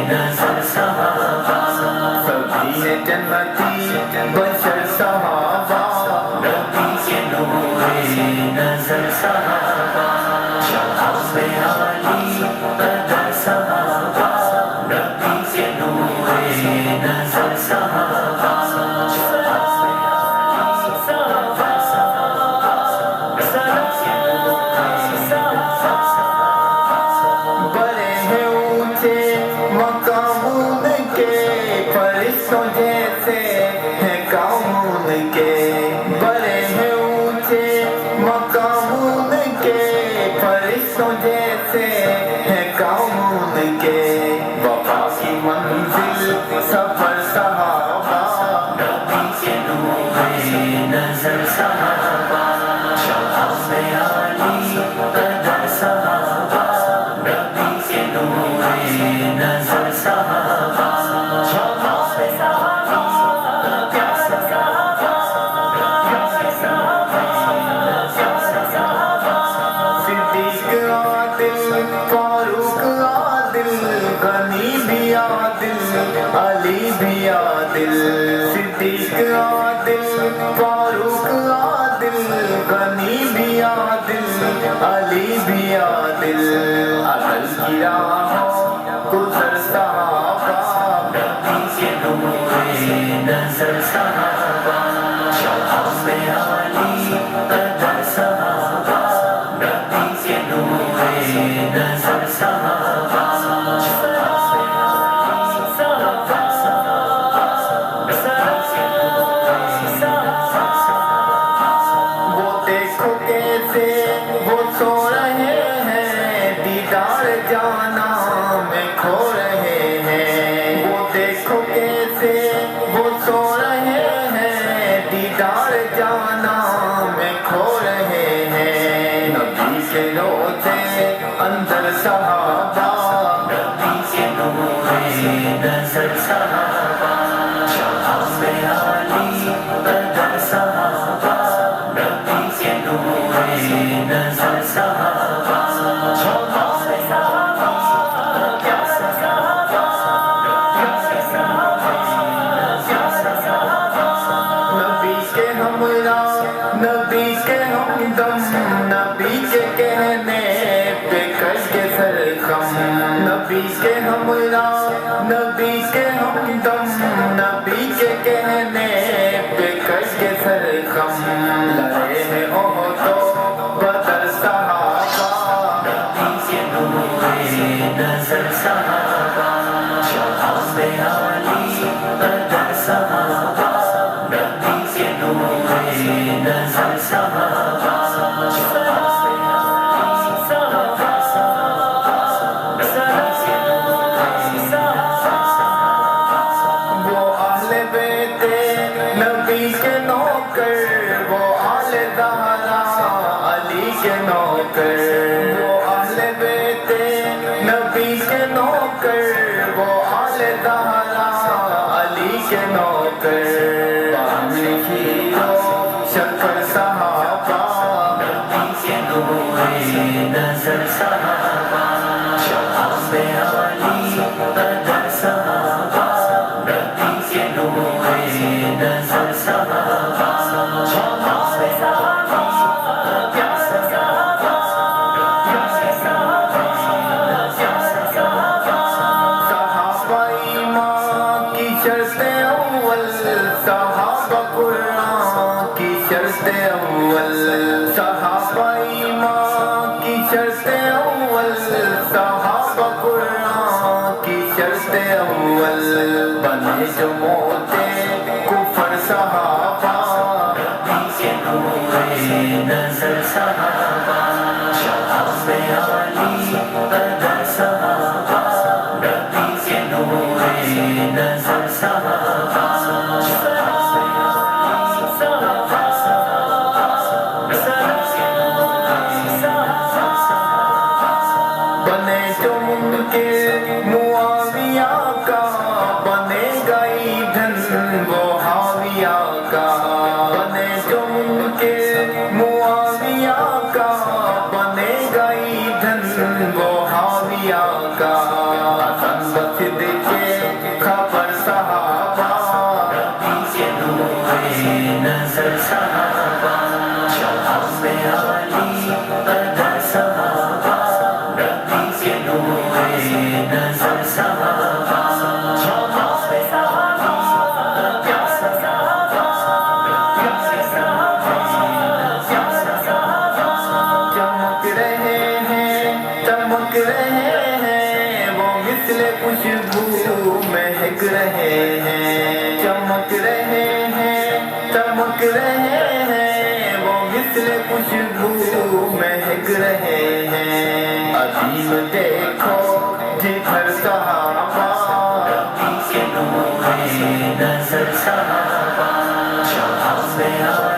نظر صحابہ سبھی ہے جنتی بشر صحابہ نبی کے نور نظر صحابہ شہاب عالی قدر صحابہ نبی کے نور نظر صحابہ فرشتوں جیسے ہیں کام ان کے بڑے ہیں اونچے مقام ان کے فرشتوں جیسے ہیں کام ان کے وفا کی منزل سفر صحابہ نبی کے نور نظر صحابہ شہاب عالی قدر صحابہ نبی کے نور نظر صحابہ فاروق عادل غنی بھی عادل علی بھی عادل صدیق عادل فاروق عادل غنی بھی عادل علی بھی عادل عدل کی راہوں گزر صحابہ نبی کے نور نظر صحابہ شہاب عالی قدر صحابہ نبی کے نور نظر صحابہ وہ دیکھو کیسے وہ سو رہے ہیں دیدار جانا میں کھو رہے ہیں وہ دیکھو کیسے وہ سو رہے ہیں دیدار جانا میں کھو رہے ہیں نبی کے روزے اندر صحابہ نبی کے نور نظر صحابہ شہاب عالی قدر صحابہ نبی کے نور نظر صحابہ نبی کے ہمراہ نبی کے ہمدم نبی کے کہنے پہ کش کے سر خم نبی کے ہمراہ نبی کے ہمدم نبی کے کہنے پہ کش کے سر خم لڑے ہیں احد بدر صحابہ نبی کے نور نظر صحابہ شہاب عالی قدر صحابہ نبی کے نور نظر صحابہ وہ اہل بیت نبی کے نوکر وہ آل زہرا علی کے نوکر وہ اہل بیت نبی کے نوکر وہ آل زہرا علی کے نوکر شکر صحابہ نبی کے نور نظر صحابہ شہاب عالی قدر صحابہ نبی کے نور نظر صحابہ صحابہ ایمان کی شرط اول صحابہ قرآن کی شرط اول صحابہ ایمان کی شرط اول صحابہ قرآن کی شرط اول بنے جو موتے کفر صحابہ نبی کے نور نظر صحابہ شہاب عالی قدر صحابہ نبی کے نور نظر صحابہ بنے جو منکر معاویہ کا بنے گا ایندھن وہ حاویہ کا بنے جو منکر معاویہ کا بنے گا ایندھن وہ حاویہ کا حسن مسجد کے خبر صحابہ نبی کے نور نظر صحابہ شام علی قدر صحابہ نبی کے نور نظر صحابہ چمک رہے ہیں وہ مثل خوشبو مہک رہے ہیں چمک رہے ہیں وہ مثل خوشبو مہک رہے ہیں عظیم دیکھو جدھر صحابہ نبی کے نور نظر صحابہ شام علی